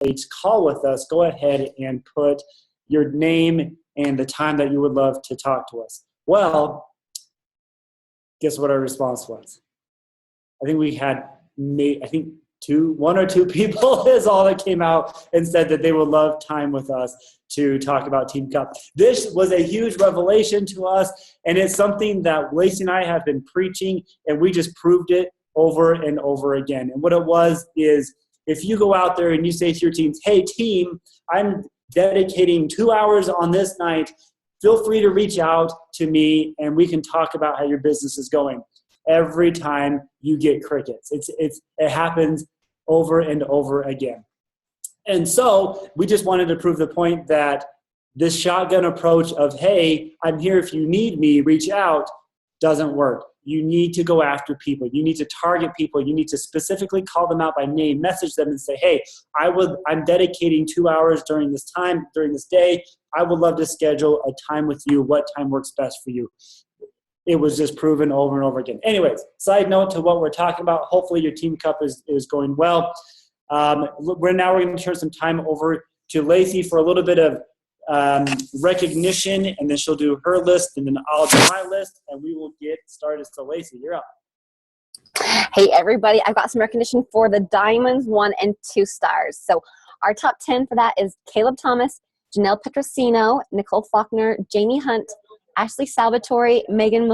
a call with us, go ahead and put your name and the time that you would love to talk to us. Well, guess what our response was? I think we had one or two people is all that came out and said that they would love time with us to talk about Team Cup. This was a huge revelation to us, and it's something that Lacey and I have been preaching, and we just proved it over and over again. And what it was is, if you go out there and you say to your teams, hey team, I'm dedicating 2 hours on this night, feel free to reach out to me and we can talk about how your business is going. Every time you get crickets. It happens over and over again. And so we just wanted to prove the point that this shotgun approach of, hey, I'm here if you need me, reach out, doesn't work. You need to go after people. You need to target people. You need to specifically call them out by name, message them and say, hey, I'm dedicating 2 hours during this time, during this day. I would love to schedule a time with you. What time works best for you? It was just proven over and over again. Anyways, side note to what we're talking about. Hopefully your Team Cup is going well. We're going to turn some time over to Lacey for a little bit of recognition, and then she'll do her list, and then I'll do my list, and we will get started. So Lacey, you're up. Hey everybody, I've got some recognition for the Diamonds 1 and 2 stars. So our top 10 for that is Caleb Thomas, Janelle Petrosino, Nicole Faulkner, Jamie Hunt, Ashley Salvatore, Megan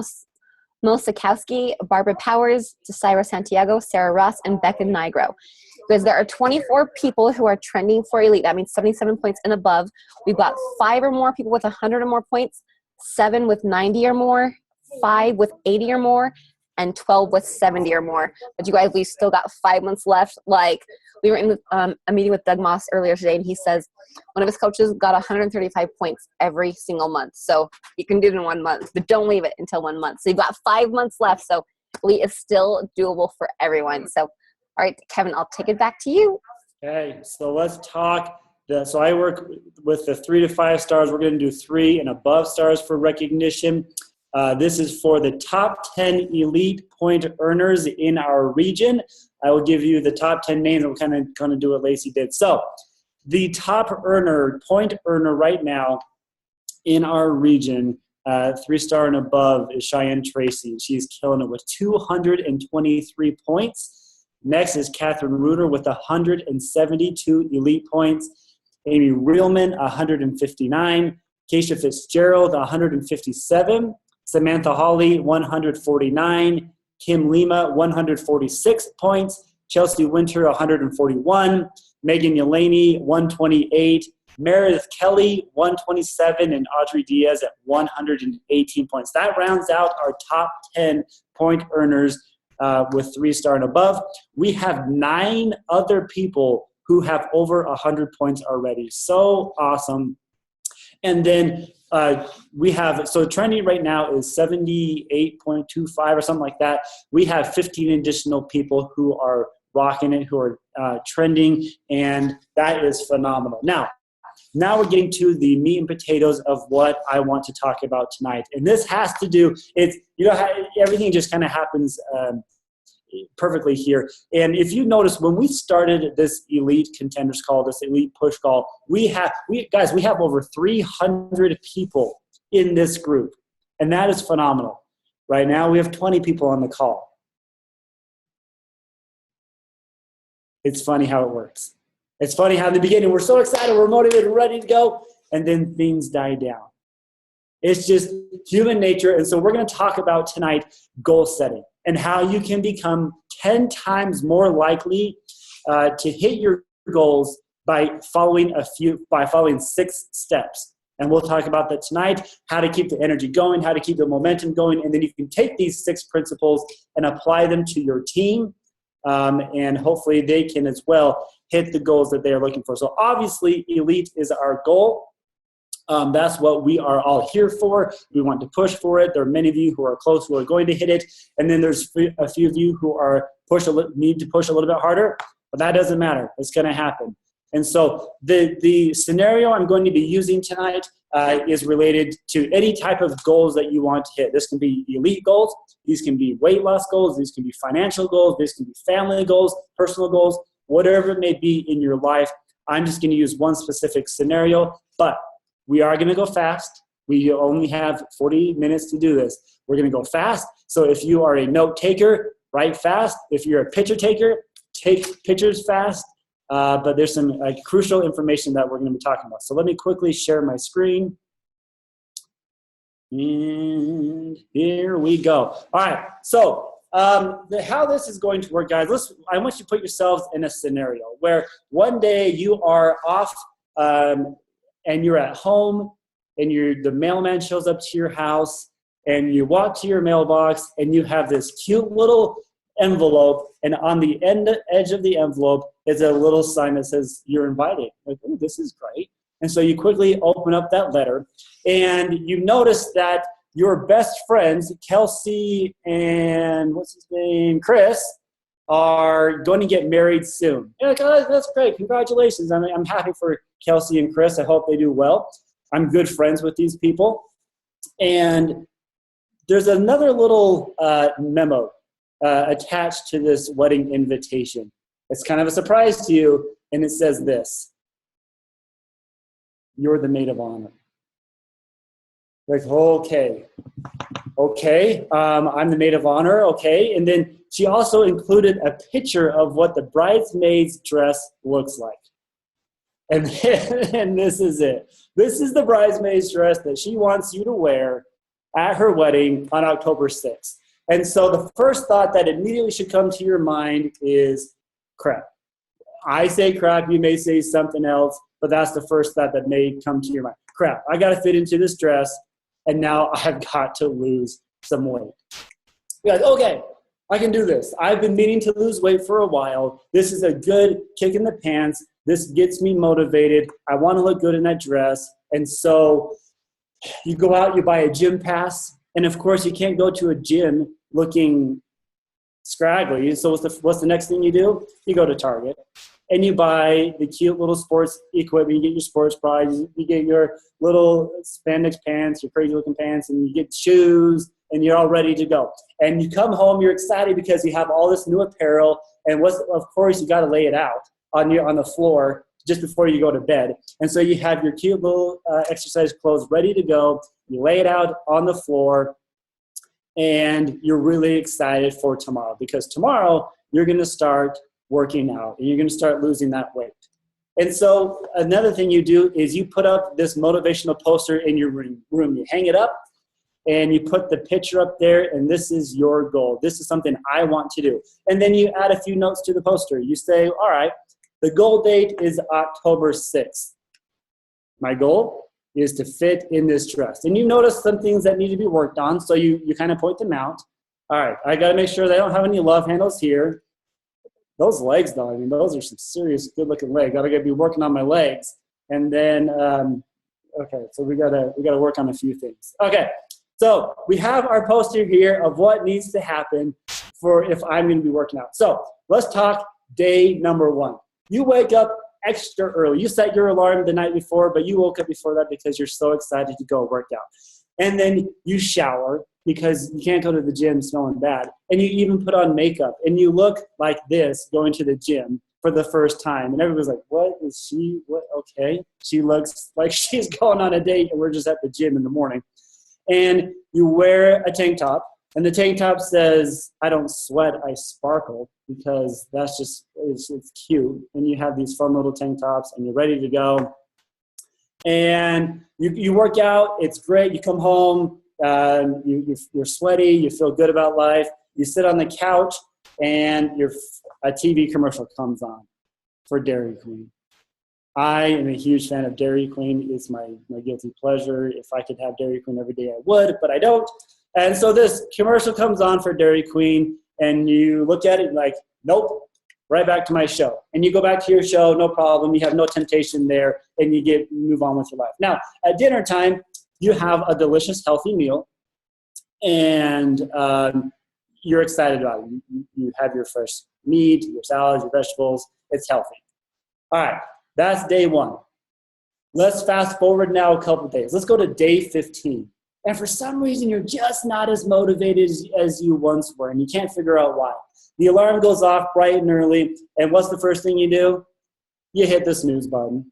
Mosakowski, Barbara Powers, Desira Santiago, Sarah Ross, and Becca Nigro. Because there are 24 people who are trending for elite. That means 77 points and above. We've got 5 or more people with 100 or more points, 7 with 90 or more, 5 with 80 or more, and 12 with 70 or more. But you guys, we've still got 5 months left. Like, we were in a meeting with Doug Moss earlier today, and he says one of his coaches got 135 points every single month. So you can do it in 1 month, but don't leave it until 1 month. So you've got 5 months left. So elite is still doable for everyone. So, all right, Kevin, I'll take it back to you. Okay, so let's talk. So I work with the 3 to 5 stars. We're going to do 3 and above stars for recognition. This is for the top 10 elite point earners in our region. I will give you the top 10 names, and we're kind of do what Lacey did. So the top point earner right now in our region, 3-star and above, is Cheyenne Tracy. She's killing it with 223 points. Next is Catherine Reuter with 172 elite points. Amy Reelman, 159. Keisha Fitzgerald, 157. Samantha Hawley, 149. Kim Lima, 146 points. Chelsea Winter, 141. Megan Yelani, 128. Meredith Kelly, 127. And Audrey Diaz at 118 points. That rounds out our top 10 point earners with 3-star and above. We have 9 other people who have over 100 points already. So awesome. And then we have, so trending right now is 78.25 or something like that. We have 15 additional people who are rocking it, who are trending, and that is phenomenal. Now we're getting to the meat and potatoes of what I want to talk about tonight. And this has to do, everything just kind of happens perfectly here. And if you notice, when we started this elite contenders call, this elite push call, we have over 300 people in this group. And that is phenomenal. Right now we have 20 people on the call. It's funny how it works. It's funny how in the beginning we're so excited, we're motivated, ready to go, and then things die down. It's just human nature. And so we're going to talk about tonight goal setting and how you can become 10 times more likely to hit your goals by following 6 steps. And we'll talk about that tonight, how to keep the energy going, how to keep the momentum going, and then you can take these 6 principles and apply them to your team, and hopefully they can as well hit the goals that they are looking for. So obviously, elite is our goal. That's what we are all here for. We want to push for it. There are many of you who are close who are going to hit it, and then there's a few of you who are need to push a little bit harder, but that doesn't matter. It's going to happen. And so the scenario I'm going to be using tonight is related to any type of goals that you want to hit. This can be elite goals. These can be weight loss goals. These can be financial goals. These can be family goals, personal goals, whatever it may be in your life. I'm just going to use one specific scenario, but we are going to go fast. We only have 40 minutes to do this. We're going to go fast. So if you are a note taker, write fast. If you're a picture taker, take pictures fast. But there's some crucial information that we're going to be talking about. So let me quickly share my screen. And here we go. All right. So how this is going to work, guys, I want you to put yourselves in a scenario where one day you are off and you're at home and the mailman shows up to your house and you walk to your mailbox and you have this cute little envelope, and on the edge of the envelope is a little sign that says you're invited. Like, oh, this is great. And so you quickly open up that letter and you notice that your best friends, Kelsey and what's his name, Chris, are going to get married soon. You're like, oh, that's great. Congratulations. I'm happy for Kelsey and Chris. I hope they do well. I'm good friends with these people. And there's another little memo attached to this wedding invitation. It's kind of a surprise to you, and it says this: you're the maid of honor. Like, okay, I'm the maid of honor, okay. And then she also included a picture of what the bridesmaid's dress looks like. And this is it. This is the bridesmaid's dress that she wants you to wear at her wedding on October 6th. And so the first thought that immediately should come to your mind is crap. I say crap, you may say something else, but that's the first thought that may come to your mind. Crap, I got to fit into this dress, and now I've got to lose some weight. You're like, okay, I can do this. I've been meaning to lose weight for a while. This is a good kick in the pants. This gets me motivated. I want to look good in that dress. And so you go out, you buy a gym pass, and of course you can't go to a gym looking scraggly. So what's the next thing you do? You go to Target and you buy the cute little sports equipment. You get your sports bras, you get your little spandex pants, your crazy looking pants, and you get shoes, and you're all ready to go. And you come home, you're excited because you have all this new apparel, and of course you got to lay it out on the floor just before you go to bed. And so you have your cute little exercise clothes ready to go. You lay it out on the floor, and you're really excited for tomorrow, because tomorrow you're going to start working out and you're going to start losing that weight. And so another thing you do is you put up this motivational poster in your room. You hang it up and you put the picture up there, and this is your goal. This is something I want to do. And then you add a few notes to the poster. You say, all right, the goal date is October 6th. My goal is to fit in this dress. And you notice some things that need to be worked on, so you kind of point them out. All right, I got to make sure they don't have any love handles here. Those legs, though, I mean, those are some serious good-looking legs. I got to be working on my legs. And then, okay, so we gotta work on a few things. Okay, so we have our poster here of what needs to happen for if I'm going to be working out. So let's talk day number 1. You wake up extra early. You set your alarm the night before, but you woke up before that because you're so excited to go work out. And then you shower because you can't go to the gym smelling bad. And you even put on makeup, and you look like this going to the gym for the first time. And everybody's like, what is she? What? Okay. She looks like she's going on a date, and we're just at the gym in the morning. And you wear a tank top, and the tank top says, I don't sweat, I sparkle, because that's just, it's cute. And you have these fun little tank tops, and you're ready to go. And you work out, it's great. You come home, you're sweaty, you feel good about life. You sit on the couch, and a TV commercial comes on for Dairy Queen. I am a huge fan of Dairy Queen. It's my guilty pleasure. If I could have Dairy Queen every day, I would, but I don't. And so this commercial comes on for Dairy Queen, and you look at it like, nope, right back to my show. And you go back to your show, no problem. You have no temptation there, and you move on with your life. Now, at dinner time, you have a delicious, healthy meal, and you're excited about it. You have your fresh meat, your salads, your vegetables. It's healthy. All right, that's day 1. Let's fast forward now a couple days. Let's go to day 15. And for some reason, you're just not as motivated as you once were, and you can't figure out why. The alarm goes off bright and early, and what's the first thing you do? you hit the snooze button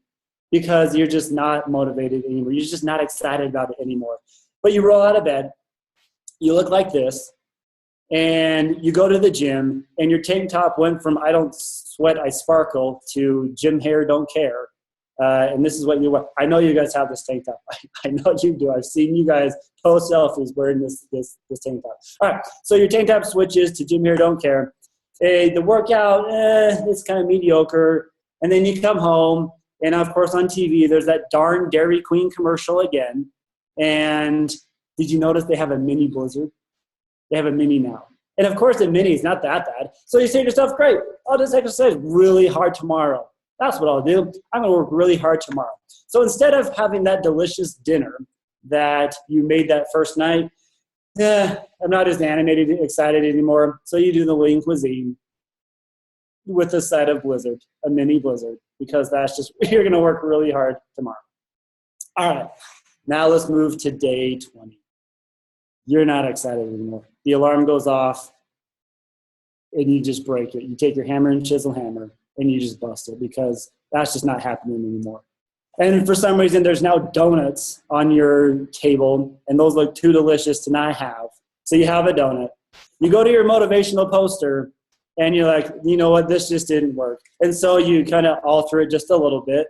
because you're just not motivated anymore. You're just not excited about it anymore. But you roll out of bed, you look like this, and you go to the gym, and your tank top went from I don't sweat, I sparkle to gym hair, don't care. And this is what you wear. I know you guys have this tank top. I know you do. I've seen you guys post selfies wearing this tank top. All right, so your tank top switches to gym hair, don't care. The workout, it's kind of mediocre. And then you come home, and of course on TV, there's that darn Dairy Queen commercial again. And did you notice they have a mini Blizzard? They have a mini now. And of course the mini is not that bad. So you say to yourself, great, I'll just exercise really hard tomorrow. That's what I'll do. I'm going to work really hard tomorrow. So instead of having that delicious dinner that you made that first night, I'm not as excited anymore. So you do the lean cuisine with a side of Blizzard, a mini Blizzard, because that's just, you're going to work really hard tomorrow. All right, now let's move to day 20. You're not excited anymore. The alarm goes off, and you just break it. You take your hammer and chisel hammer, and you just bust it because that's just not happening anymore. And for some reason, there's now donuts on your table, and those look too delicious to not have. So you have a donut. You go to your motivational poster, and you're like, you know what, this just didn't work. And so you kind of alter it just a little bit.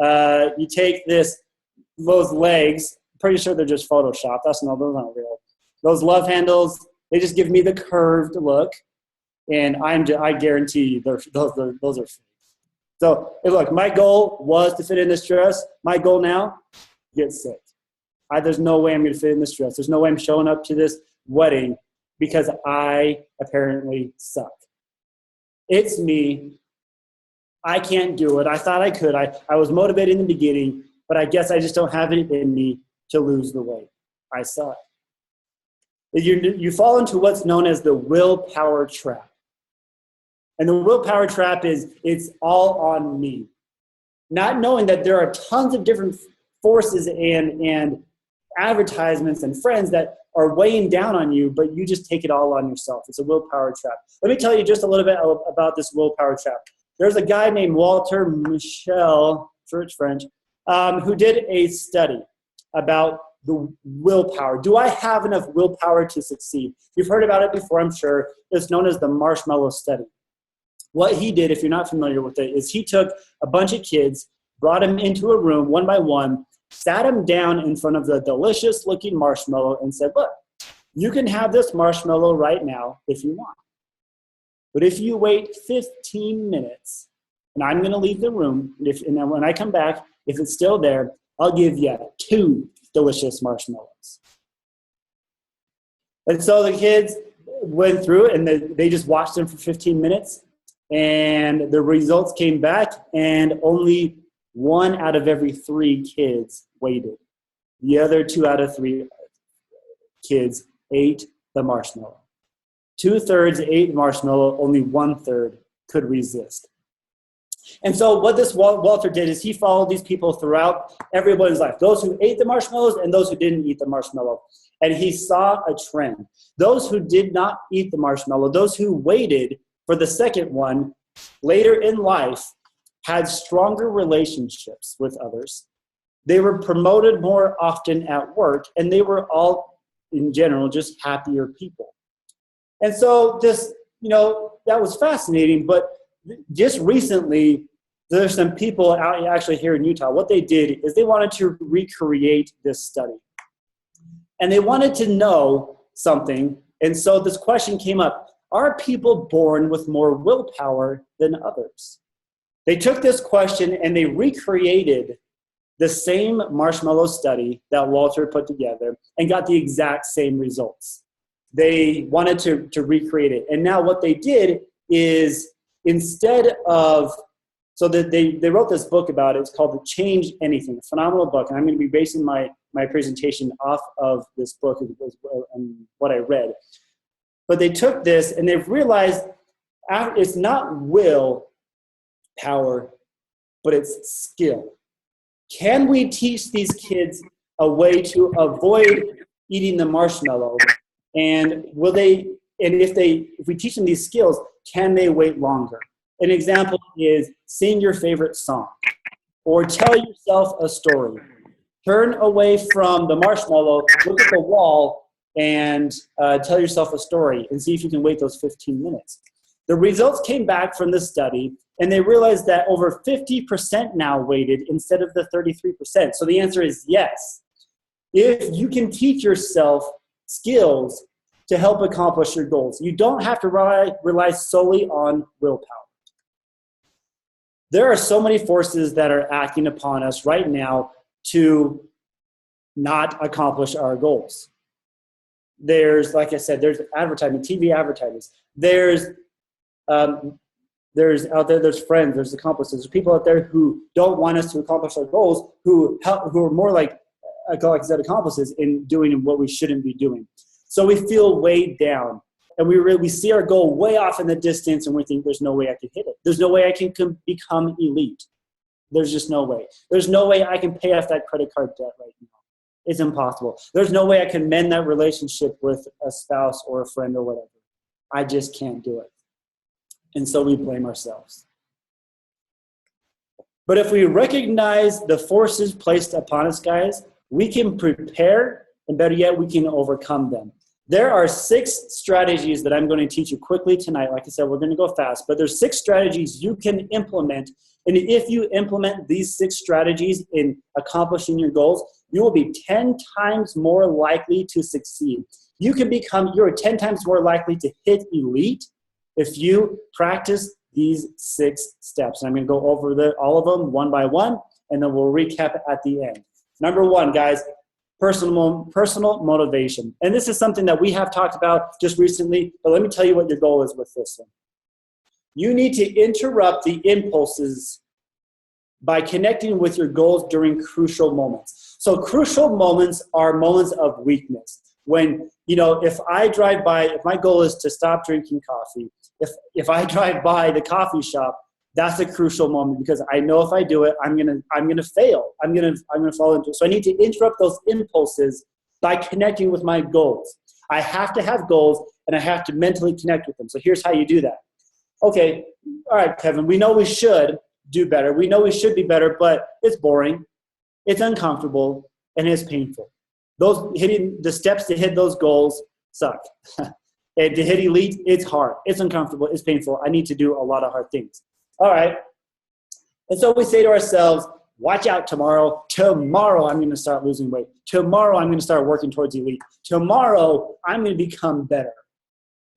You take those legs, pretty sure they're just Photoshopped. Those aren't real. Those love handles, they just give me the curved look. And I guarantee you those are fake. So look, my goal was to fit in this dress. My goal now, get sick. There's no way I'm going to fit in this dress. There's no way I'm showing up to this wedding because I apparently suck. It's me. I can't do it. I thought I could. I was motivated in the beginning, but I guess I just don't have it in me to lose the weight. I suck. You fall into what's known as the willpower trap. And the willpower trap is it's all on me. Not knowing that there are tons of different forces and advertisements and friends that are weighing down on you, but you just take it all on yourself. It's a willpower trap. Let me tell you just a little bit about this willpower trap. There's a guy named Walter Michel, French, who did a study about the willpower. Do I have enough willpower to succeed? You've heard about it before, I'm sure. It's known as the marshmallow study. What he did, if you're not familiar with it, is he took a bunch of kids, brought them into a room one by one, sat them down in front of the delicious looking marshmallow and said, look, you can have this marshmallow right now if you want. But if you wait 15 minutes, and I'm going to leave the room, and then when I come back, if it's still there, I'll give you 2 delicious marshmallows. And so the kids went through it, and they just watched them for 15 minutes, and the results came back, and only 1 out of every 3 kids waited. The other 2 out of 3 kids ate the marshmallow. 2/3 ate marshmallow, only 1/3 could resist. And so what this Walter did is he followed these people throughout everybody's life, those who ate the marshmallows and those who didn't eat the marshmallow. And he saw a trend. Those who did not eat the marshmallow, those who waited for the second one later in life, had stronger relationships with others. They were promoted more often at work, and they were all, in general, just happier people. And so this, that was fascinating, but just recently, there's some people out actually here in Utah. What they did is they wanted to recreate this study. And they wanted to know something. And so this question came up. Are people born with more willpower than others? They took this question and they recreated the same marshmallow study that Walter put together and got the exact same results. They wanted to recreate it. And now what they did is instead of, so that they wrote this book about it. It's called The Change Anything, a phenomenal book. And I'm going to be basing my presentation off of this book and what I read. But they took this and they've realized it's not will power, but it's skill. Can we teach these kids a way to avoid eating the marshmallow? And if we teach them these skills, can they wait longer? An example is sing your favorite song or tell yourself a story. Turn away from the marshmallow, look at the wall, and tell yourself a story and see if you can wait those 15 minutes. The results came back from the study, and they realized that over 50% now waited instead of the 33%. So the answer is yes. If you can teach yourself skills to help accomplish your goals, you don't have to rely solely on willpower. There are so many forces that are acting upon us right now to not accomplish our goals. There's, like I said, there's advertising, TV advertisements. There's out there, there's friends, there's accomplices, there's people out there who don't want us to accomplish our goals, who are more like I said, accomplices in doing what we shouldn't be doing. So we feel weighed down, and we see our goal way off in the distance, and we think there's no way I can hit it. There's no way I can become elite. There's just no way. There's no way I can pay off that credit card debt right now. It's impossible. There's no way I can mend that relationship with a spouse or a friend or whatever. I just can't do it. And so we blame ourselves. But if we recognize the forces placed upon us, guys, we can prepare, and better yet, we can overcome them. There are 6 strategies that I'm going to teach you quickly tonight. Like I said, we're going to go fast, but there's 6 strategies you can implement. And if you implement these 6 strategies in accomplishing your goals, you will be 10 times more likely to succeed. You're 10 times more likely to hit elite if you practice these 6 steps. And I'm going to go over all of them one by one, and then we'll recap at the end. Number 1, guys, personal motivation. And this is something that we have talked about just recently, but let me tell you what your goal is with this one. You need to interrupt the impulses by connecting with your goals during crucial moments. So crucial moments are moments of weakness. When, if I drive by, if my goal is to stop drinking coffee, if I drive by the coffee shop, that's a crucial moment because I know if I do it, I'm gonna fail. I'm gonna fall into it. So I need to interrupt those impulses by connecting with my goals. I have to have goals, and I have to mentally connect with them. So here's how you do that. Okay, all right, Kevin, we know we should do better. We know we should be better, but it's boring, it's uncomfortable, and it's painful. The steps to hit those goals suck. And to hit elite, it's hard, it's uncomfortable, it's painful. I need to do a lot of hard things. All right. And so we say to ourselves, watch out tomorrow. Tomorrow I'm going to start losing weight. Tomorrow I'm going to start working towards elite. Tomorrow I'm going to become better.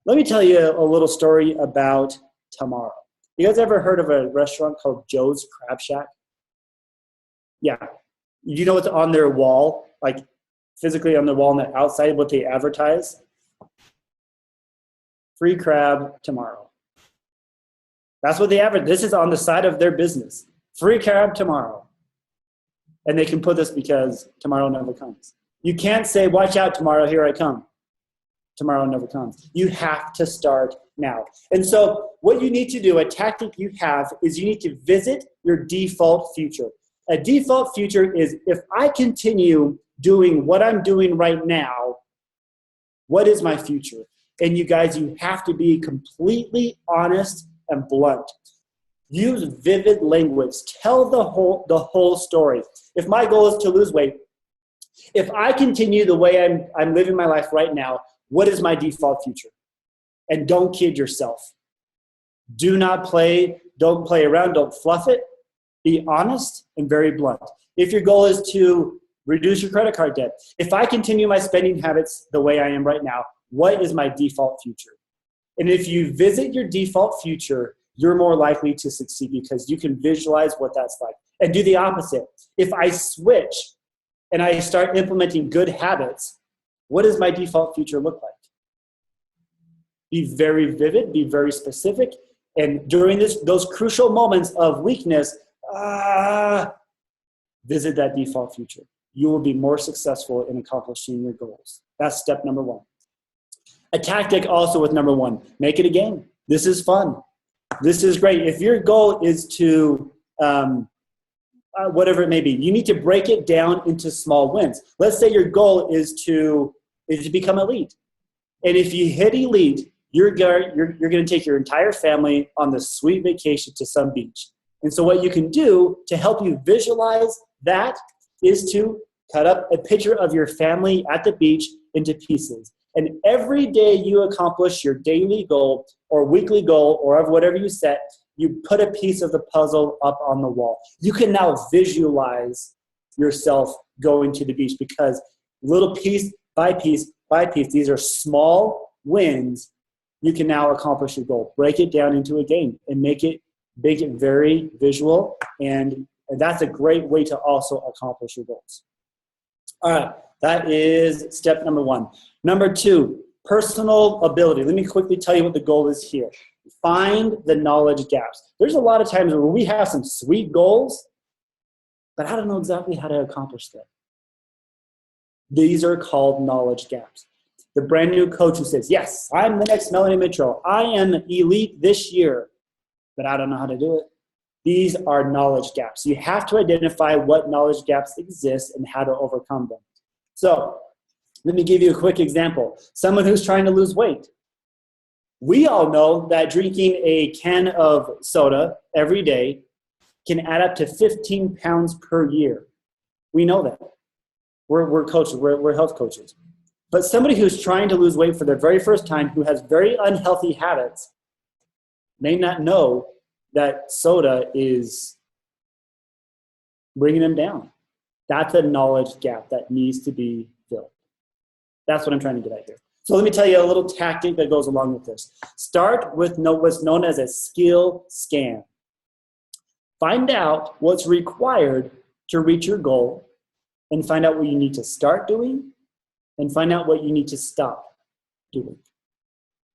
Let me tell you a little story about tomorrow. You guys ever heard of a restaurant called Joe's Crab Shack? Yeah. You know what's on their wall? Like physically on the wall on the outside, what they advertise? Free crab tomorrow. That's what they advertise. This is on the side of their business. Free crab tomorrow. And they can put this because tomorrow never comes. You can't say, watch out tomorrow, here I come. Tomorrow never comes. You have to start now. And so what you need to do, a tactic you have, is you need to visit your default future. A default future is if I continue doing what I'm doing right now, what is my future? And you guys, you have to be completely honest and blunt. Use vivid language. Tell the whole story. If my goal is to lose weight, if I continue the way I'm living my life right now, what is my default future? And don't kid yourself. Don't play around, don't fluff it. Be honest and very blunt. If your goal is to reduce your credit card debt, if I continue my spending habits the way I am right now, what is my default future? And if you visit your default future, you're more likely to succeed because you can visualize what that's like. And do the opposite. If I switch and I start implementing good habits, what does my default future look like? Be very vivid, be very specific, and during those crucial moments of weakness, visit that default future. You will be more successful in accomplishing your goals. That's step number 1. A tactic also with number 1, make it a game. This is fun. This is great. If your goal is to, whatever it may be, you need to break it down into small wins. Let's say your goal is to become elite. And if you hit elite, you're going to take your entire family on this sweet vacation to some beach. And so what you can do to help you visualize that is to cut up a picture of your family at the beach into pieces. And every day you accomplish your daily goal or weekly goal or whatever you set, you put a piece of the puzzle up on the wall. You can now visualize yourself going to the beach because little piece by piece by piece, these are small wins. You can now accomplish your goal. Break it down into a game and make it very visual. And that's a great way to also accomplish your goals. All right, that is step number 1. Number 2, personal ability. Let me quickly tell you what the goal is here. Find the knowledge gaps. There's a lot of times where we have some sweet goals, but I don't know exactly how to accomplish them. These are called knowledge gaps. The brand new coach who says, yes, I'm the next Melanie Mitchell. I am elite this year, but I don't know how to do it. These are knowledge gaps. You have to identify what knowledge gaps exist and how to overcome them. So let me give you a quick example. Someone who's trying to lose weight. We all know that drinking a can of soda every day can add up to 15 pounds per year. We know that. We're coaches. We're health coaches. But somebody who's trying to lose weight for the very first time, who has very unhealthy habits, may not know that soda is bringing them down. That's a knowledge gap that needs to be filled. That's what I'm trying to get at here. So let me tell you a little tactic that goes along with this. Start with what's known as a skill scan. Find out what's required to reach your goal and find out what you need to start doing and find out what you need to stop doing.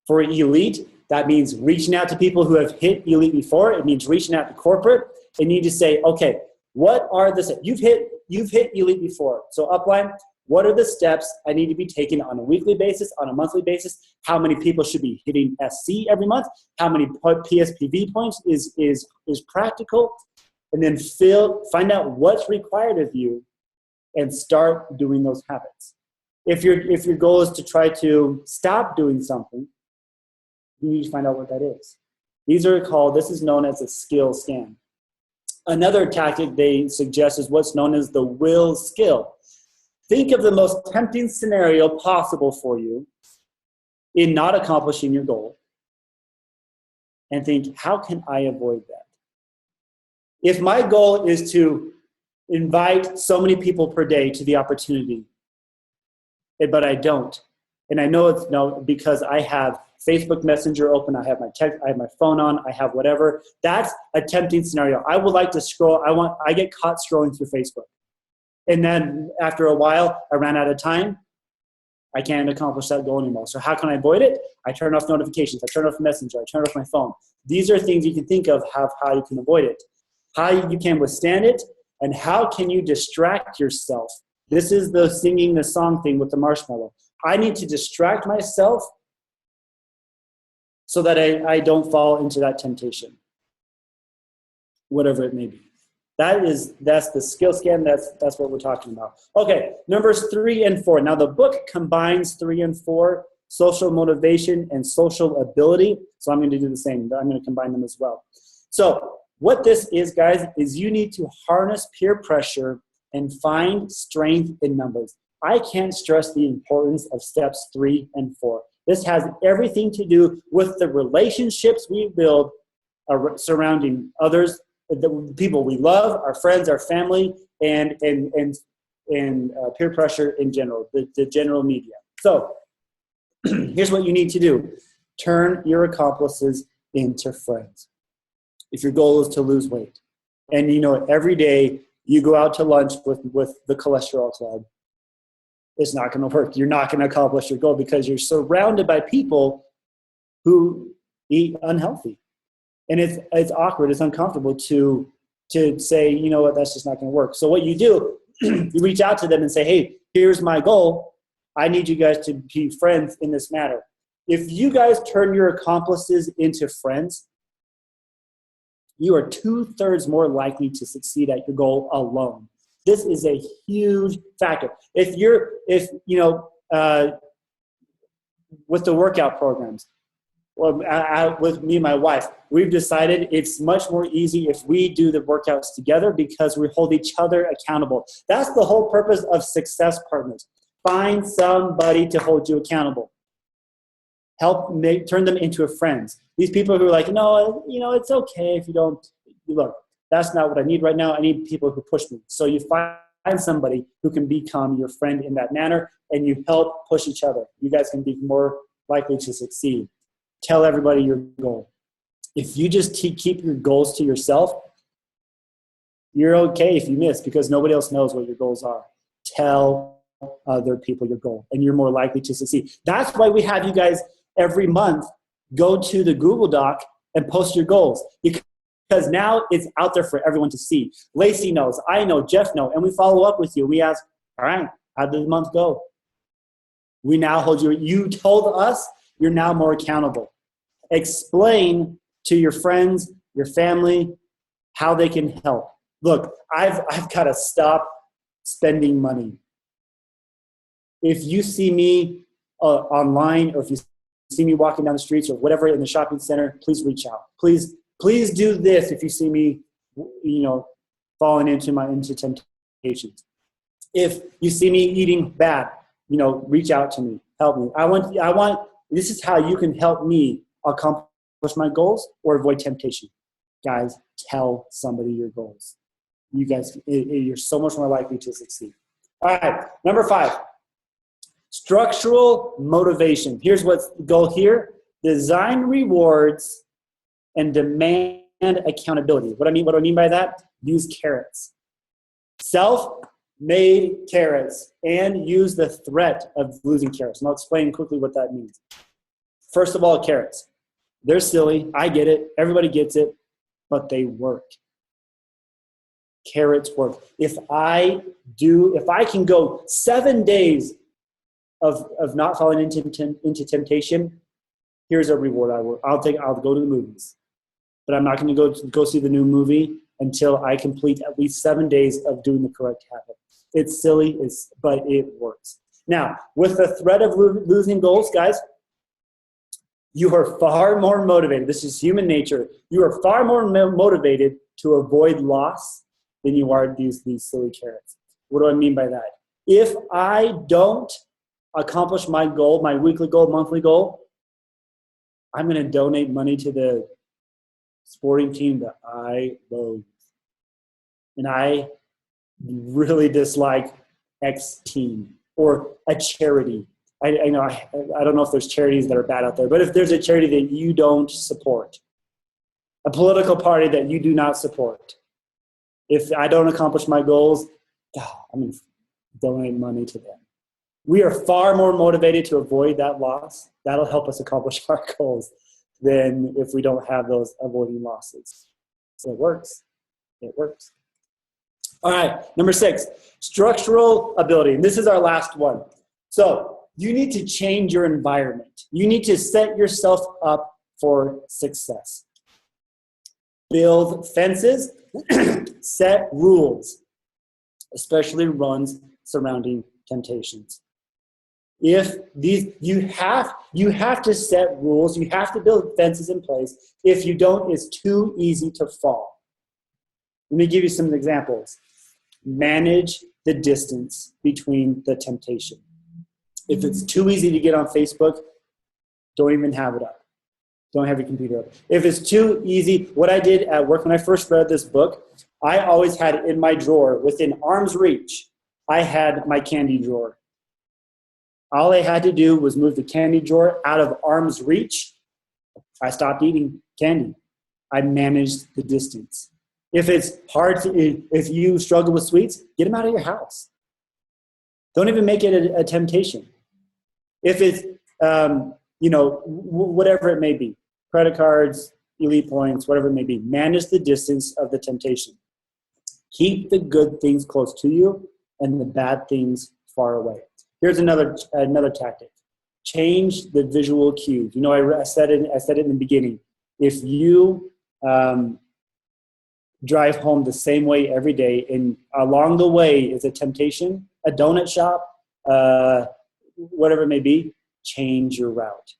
For elite, that means reaching out to people who have hit elite before. It means reaching out to corporate. And you need to say, okay, what are the steps? You've hit elite before. So upline, what are the steps I need to be taking on a weekly basis, on a monthly basis? How many people should be hitting SC every month? How many PSPV points is practical? And then find out what's required of you and start doing those habits. If your goal is to try to stop doing something, you need to find out what that is. This is known as a skill scan. Another tactic they suggest is what's known as the will skill. Think of the most tempting scenario possible for you in not accomplishing your goal and think, how can I avoid that? If my goal is to invite so many people per day to the opportunity, but I don't, and I know it's no because I have Facebook Messenger open, I have my text, I have my phone on, I have whatever. That's a tempting scenario. I would like to scroll. I get caught scrolling through Facebook. And then after a while, I ran out of time. I can't accomplish that goal anymore. So how can I avoid it? I turn off notifications. I turn off Messenger. I turn off my phone. These are things you can think of how you can avoid it, how you can withstand it, and how can you distract yourself. This is the singing the song thing with the marshmallow. I need to distract myself so that I don't fall into that temptation, whatever it may be. That's the skill scan. That's what we're talking about. Okay, numbers 3 and 4. Now the book combines 3 and 4, social motivation and social ability. So I'm going to do the same. I'm going to combine them as well. So what this is, guys, is you need to harness peer pressure and find strength in numbers. I can't stress the importance of steps 3 and 4. This has everything to do with the relationships we build surrounding others, the people we love, our friends, our family, and peer pressure in general, the general media. So here's what you need to do. Turn your accomplices into friends. If your goal is to lose weight, and every day you go out to lunch with the cholesterol club, it's not going to work. You're not going to accomplish your goal because you're surrounded by people who eat unhealthy. And it's awkward, it's uncomfortable to say, you know what, that's just not going to work. So what you do, you reach out to them and say, hey, here's my goal. I need you guys to be friends in this matter. If you guys turn your accomplices into friends, you are 2/3 more likely to succeed at your goal alone. This is a huge factor. With the workout programs, well, with me and my wife, we've decided it's much more easy if we do the workouts together because we hold each other accountable. That's the whole purpose of Success Partners. Find somebody to hold you accountable. Turn them into a friends. These people who are like, no, it's okay if you don't. Look, that's not what I need right now. I need people who push me. So you find somebody who can become your friend in that manner, and you help push each other. You guys can be more likely to succeed. Tell everybody your goal. If you just keep your goals to yourself, you're okay if you miss because nobody else knows what your goals are. Tell other people your goal, and you're more likely to succeed. That's why we have you guys every month go to the Google Doc and post your goals, because now it's out there for everyone to see. Lacey knows, I know, Jeff knows, and we follow up with you. We ask, all right, how did the month go? We now hold you. You told us, you're now more accountable. Explain to your friends, your family, how they can help. Look, I've got to stop spending money. If you see me online, or if you see me walking down the streets or whatever in the shopping center, please reach out. Please do this if you see me, falling into temptations. If you see me eating bad, reach out to me, help me. This is how you can help me accomplish my goals or avoid temptation. Guys, tell somebody your goals. You guys, you're so much more likely to succeed. All right, number 5, structural motivation. Here's what's the goal here. Design rewards and demand accountability. What do I mean by that? Use carrots. Self-made carrots, and use the threat of losing carrots. And I'll explain quickly what that means. First of all, carrots. They're silly. I get it. Everybody gets it. But they work. Carrots work. If I can go 7 days of not falling into temptation, here's a reward I'll go to the movies. But I'm not going to go see the new movie until I complete at least 7 days of doing the correct habit. It's silly, but it works. Now, with the threat of losing goals, guys, you are far more motivated. This is human nature. You are far more motivated to avoid loss than you are these silly carrots. What do I mean by that? If I don't accomplish my goal, my weekly goal, monthly goal, I'm going to donate money to the sporting team that I loathe. And I really dislike X team or a charity. I don't know if there's charities that are bad out there, but if there's a charity that you don't support, a political party that you do not support, if I don't accomplish my goals, I'm going to donate money to them. We are far more motivated to avoid that loss. That'll help us accomplish our goals than if we don't have those avoiding losses. So it works. It works. All right, number 6, structural ability. And this is our last one. So you need to change your environment. You need to set yourself up for success. Build fences, set rules, especially runs surrounding temptations. If you have to set rules, you have to build fences in place. If you don't, it's too easy to fall. Let me give you some examples. Manage the distance between the temptation. If it's too easy to get on Facebook, don't even have it up. Don't have your computer up. If it's too easy, what I did at work when I first read this book, I always had it in my drawer within arm's reach. I had my candy drawer. All I had to do was move the candy drawer out of arm's reach. I stopped eating candy. I managed the distance. If it's hard if you struggle with sweets, get them out of your house. Don't even make it a temptation. If it's, whatever it may be, credit cards, elite points, whatever it may be, manage the distance of the temptation. Keep the good things close to you and the bad things far away. Here's another tactic. Change the visual cues. I said it in the beginning. If you drive home the same way every day, and along the way is a temptation, a donut shop, whatever it may be, change your route.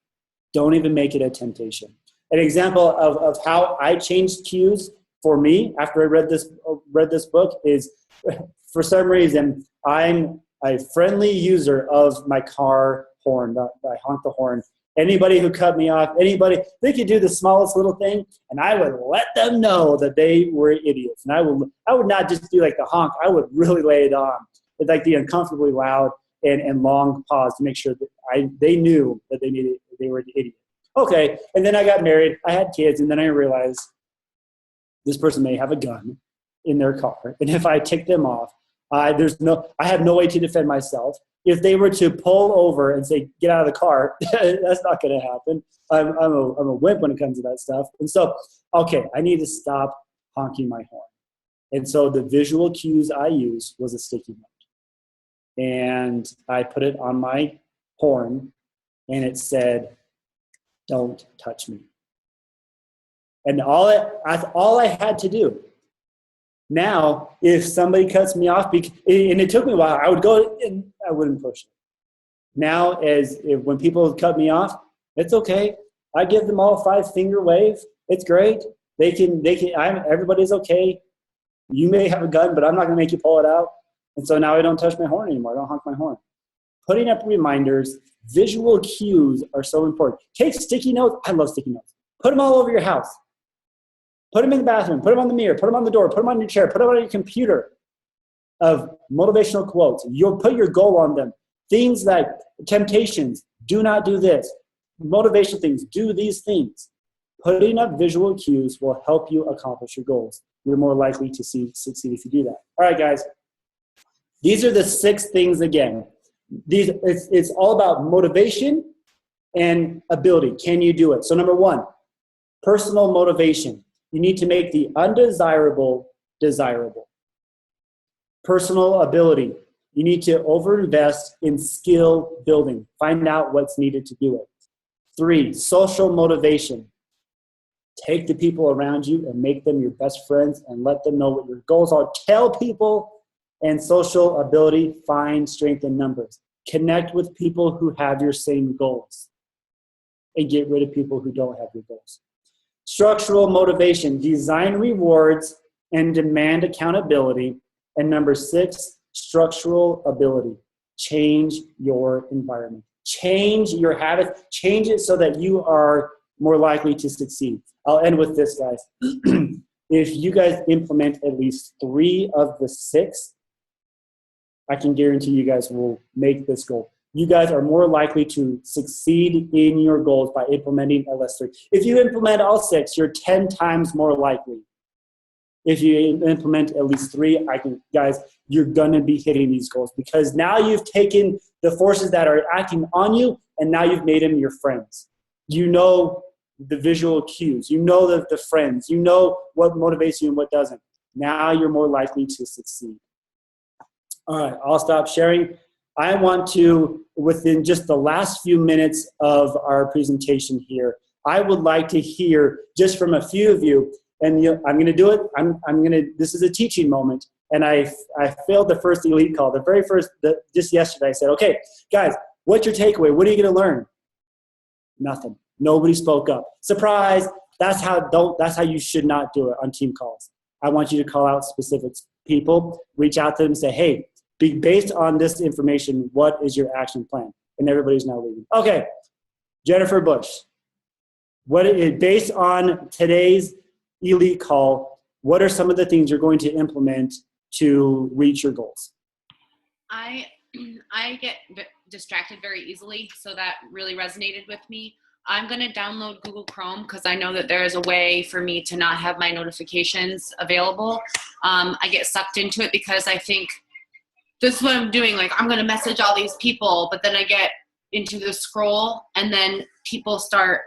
Don't even make it a temptation. An example of how I changed cues for me after I read this book is, for some reason, I'm a friendly user of my car horn. I honk the horn. Anybody who cut me off, they could do the smallest little thing, and I would let them know that they were idiots. And I would not just do like the honk. I would really lay it on. It's like the uncomfortably loud and long pause to make sure that they knew that they were the idiot. Okay, and then I got married. I had kids, and then I realized this person may have a gun in their car, and if I tick them off, I have no way to defend myself. If they were to pull over and say, "Get out of the car," that's not going to happen. I'm a wimp when it comes to that stuff. And so, okay, I need to stop honking my horn. And so the visual cues I used was a sticky note. And I put it on my horn, and it said, "Don't touch me." And all I had to do. Now, if somebody cuts me off, and it took me a while, I would go and I wouldn't push it. Now, when people cut me off, it's okay. I give them all a 5-finger wave. It's great. Everybody's okay. You may have a gun, but I'm not going to make you pull it out. And so now I don't touch my horn anymore. I don't honk my horn. Putting up reminders, visual cues are so important. Take sticky notes. I love sticky notes. Put them all over your house. Put them in the bathroom, put them on the mirror, put them on the door, put them on your chair, put them on your computer of motivational quotes. You'll put your goal on them. Things like temptations, do not do this. Motivational things, do these things. Putting up visual cues will help you accomplish your goals. You're more likely to succeed if you do that. All right, guys. These are the 6 things again. It's all about motivation and ability. Can you do it? So number 1, personal motivation. You need to make the undesirable desirable. Personal ability. You need to overinvest in skill building. Find out what's needed to do it. 3, social motivation. Take the people around you and make them your best friends and let them know what your goals are. Tell people. And social ability, find strength in numbers. Connect with people who have your same goals and get rid of people who don't have your goals. Structural motivation, design rewards and demand accountability. And number 6, structural ability, change your environment. Change your habits, change it so that you are more likely to succeed. I'll end with this, guys. If you guys implement at least 3 of the 6, I can guarantee you guys will make this goal. You guys are more likely to succeed in your goals by implementing LS3. If you implement all 6, you're 10 times more likely. If you implement at least 3, guys, you're going to be hitting these goals because now you've taken the forces that are acting on you and now you've made them your friends. You know the visual cues. You know the friends. You know what motivates you and what doesn't. Now you're more likely to succeed. All right, I'll stop sharing. I want to, within just the last few minutes of our presentation here, I would like to hear just from a few of you, and I'm going to do it. This is a teaching moment, and I failed the first elite call. The very first, just yesterday, I said, okay, guys, what's your takeaway? What are you going to learn? Nothing. Nobody spoke up. Surprise! That's how you should not do it on team calls. I want you to call out specific people, reach out to them, and say, hey, based on this information, what is your action plan? And everybody's now leaving. Okay, Jennifer Bush. Based on today's elite call, what are some of the things you're going to implement to reach your goals? I get distracted very easily, so that really resonated with me. I'm going to download Google Chrome because I know that there is a way for me to not have my notifications available. I get sucked into it because I think this is what I'm doing. Like, I'm going to message all these people, but then I get into the scroll and then people start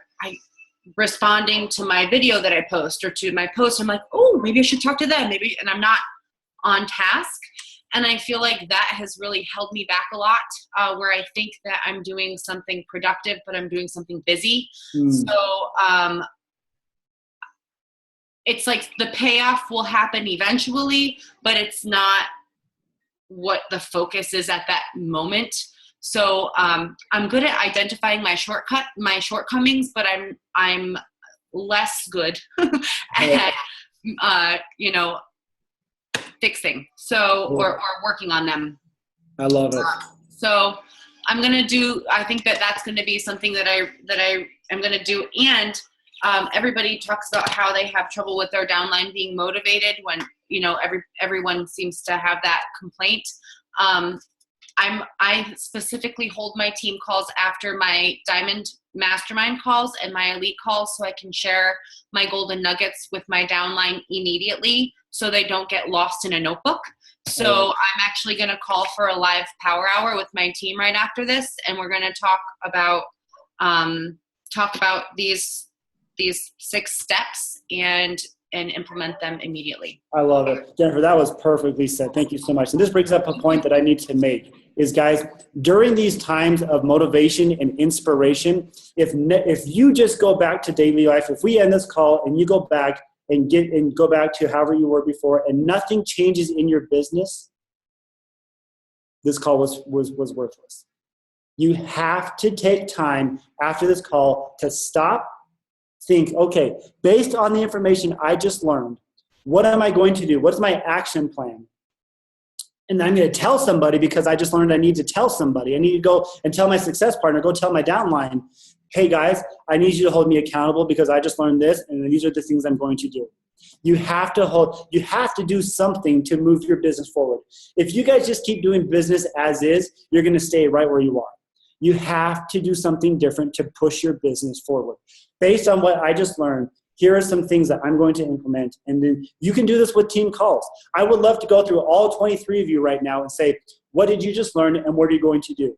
responding to my video that I post or to my post. I'm like, oh, maybe I should talk to them. Maybe, and I'm not on task. And I feel like that has really held me back a lot, where I think that I'm doing something productive, but I'm doing something busy. So it's like the payoff will happen eventually, but it's not what the focus is at that moment. So I'm good at identifying my shortcomings, but I'm less good at fixing. So or working on them. I love it. So I think that going to be something that I am going to do. And everybody talks about how they have trouble with their downline being motivated when, everyone seems to have that complaint. I specifically hold my team calls after my Diamond Mastermind calls and my Elite calls, so I can share my golden nuggets with my downline immediately so they don't get lost in a notebook. So I'm actually going to call for a live power hour with my team right after this, and we're going to talk about these 6 steps and implement them immediately. I love it. Jennifer, that was perfectly said. Thank you so much. And this brings up a point that I need to make is, guys, during these times of motivation and inspiration, if you just go back to daily life, if we end this call and you go back and go back to however you were before and nothing changes in your business, this call was worthless. You have to take time after this call to stop, think, okay, based on the information I just learned, what am I going to do? What's my action plan? And I'm going to tell somebody because I just learned I need to tell somebody. I need to go and tell my success partner, go tell my downline, hey guys, I need you to hold me accountable because I just learned this and these are the things I'm going to do. You have to do something to move your business forward. If you guys just keep doing business as is, you're going to stay right where you are. You have to do something different to push your business forward. Based on what I just learned, here are some things that I'm going to implement. And then you can do this with team calls. I would love to go through all 23 of you right now and say, what did you just learn and what are you going to do?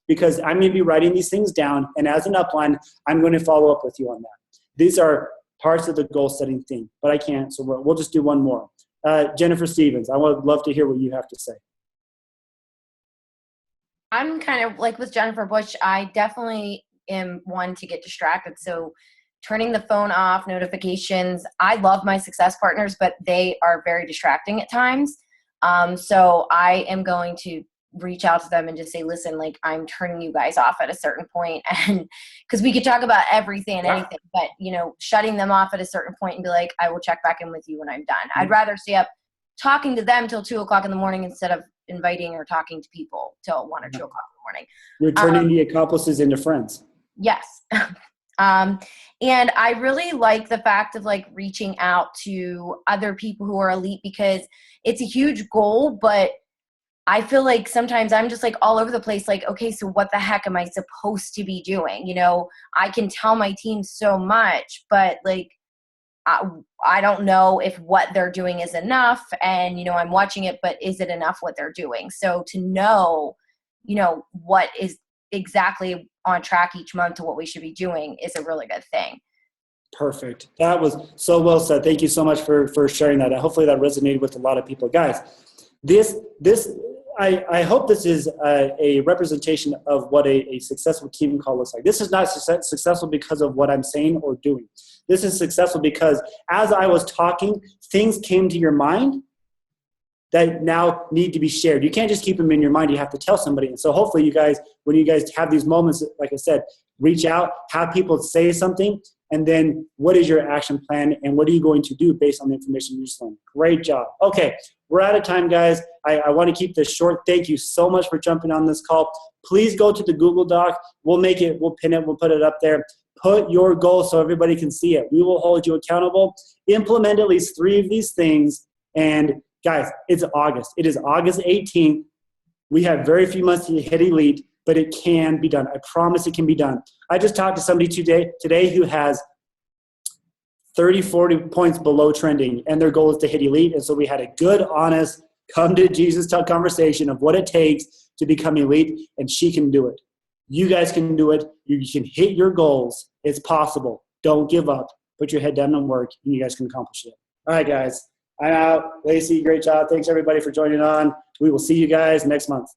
Because I'm going to be writing these things down. And as an upline, I'm going to follow up with you on that. These are parts of the goal setting thing, but I can't. So we'll just do one more. Jennifer Stevens, I would love to hear what you have to say. I'm kind of like with Jennifer Bush. I definitely am one to get distracted. So turning the phone off, notifications. I love my success partners, but they are very distracting at times. So I am going to reach out to them and just say, listen, like I'm turning you guys off at a certain point. And because we could talk about everything and anything, but shutting them off at a certain point and be like, I will check back in with you when I'm done. Mm-hmm. I'd rather stay up talking to them till 2:00 in the morning instead of inviting or talking to people till 1 or 2 o'clock in the morning. You're turning the accomplices into friends. Yes. And I really like the fact of like reaching out to other people who are elite because it's a huge goal, but I feel like sometimes I'm just like all over the place. Like, okay, so what the heck am I supposed to be doing? I can tell my team so much, but like, I don't know if what they're doing is enough and, I'm watching it, but is it enough what they're doing? So to know, what is exactly on track each month to what we should be doing is a really good thing. Perfect. That was so well said. Thank you so much for sharing that. Hopefully that resonated with a lot of people. Guys, I hope this is a representation of what a successful team call looks like. This is not successful because of what I'm saying or doing. This is successful because as I was talking, things came to your mind that now need to be shared. You can't just keep them in your mind. You have to tell somebody. And so hopefully you guys, when you guys have these moments, like I said, reach out, have people say something, and then what is your action plan and what are you going to do based on the information you just learned? Great job. Okay, we're out of time, guys. I want to keep this short. Thank you so much for jumping on this call. Please go to the Google Doc. We'll pin it, we'll put it up there. Put your goals so everybody can see it. We will hold you accountable. Implement at least 3 of these things. And guys, it's August. It is August 18th. We have very few months to hit elite, but it can be done. I promise it can be done. I just talked to somebody today who has 30, 40 points below trending, and their goal is to hit elite. And so we had a good, honest, come to Jesus conversation of what it takes to become elite, and she can do it. You guys can do it. You can hit your goals. It's possible. Don't give up. Put your head down and work, and you guys can accomplish it. All right, guys. I'm out. Lacey, great job. Thanks, everybody, for joining on. We will see you guys next month.